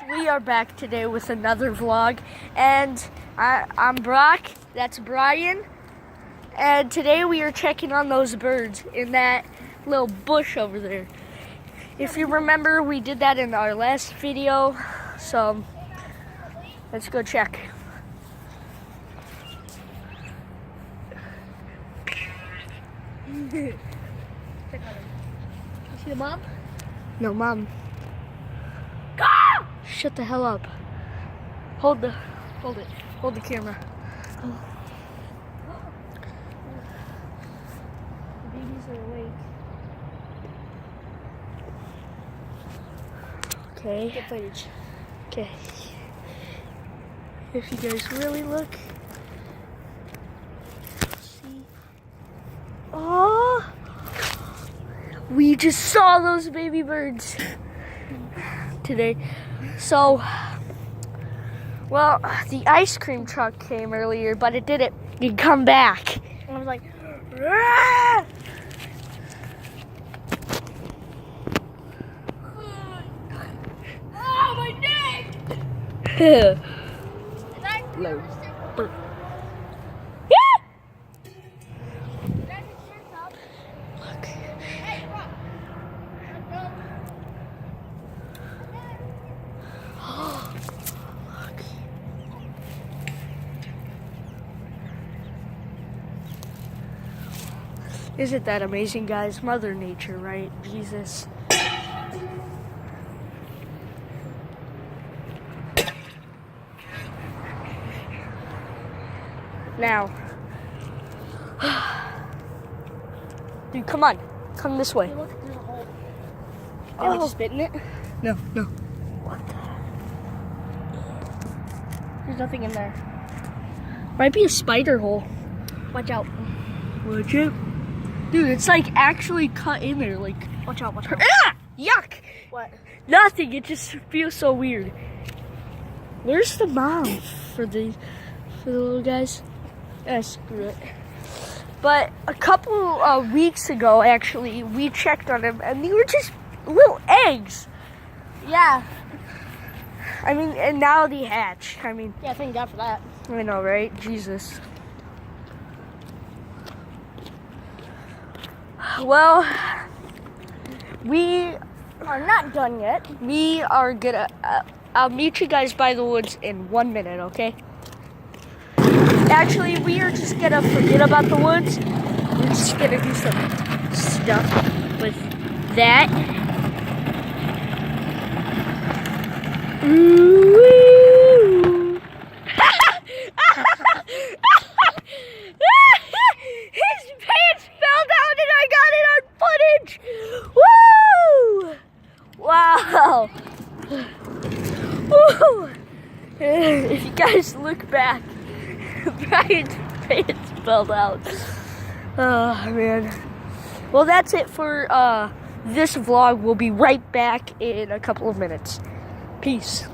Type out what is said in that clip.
We are back today with another vlog, and I'm Brock, that's Brian, and today we are checking on those birds in that little bush over there. If you remember, we did that in our last video, so let's go check. You see the mom? No, Mom. Shut the hell up. Hold the camera. The babies are awake. Okay. Get footage. Okay. If you guys really look. See. Oh! We just saw those baby birds today. So, well, the ice cream truck came earlier, but it didn't come back. And I was like, Ah! oh, my neck! Low. Isn't that amazing, guys? Mother Nature, right? Jesus. Now. Dude, come on. Come this way. Look, there's a hole. Oh. Did we spit in it? No. There's nothing in there. Might be a spider hole. Watch out. Would you? Dude, it's like actually cut in there. Like, Watch out, watch out. ah! Yuck! What? Nothing. It just feels so weird. Where's the mom for the little guys? Screw it. But a couple weeks ago, actually, we checked on them, and they were just little eggs. Yeah. I mean, and now they hatch. I mean, Yeah, thank God for that. I know, right? Jesus. Well, we Are not done yet. We are gonna, I'll meet you guys by the woods in 1 minute, okay? Actually, we are just gonna forget about the woods. We're just gonna do some stuff with that. Ooh. His pants fell down and I got it on footage. Woo! Wow. Woo! If you guys look back, Brian's pants fell out. Oh man. Well, that's it for this vlog. We'll be right back in a couple of minutes. Peace.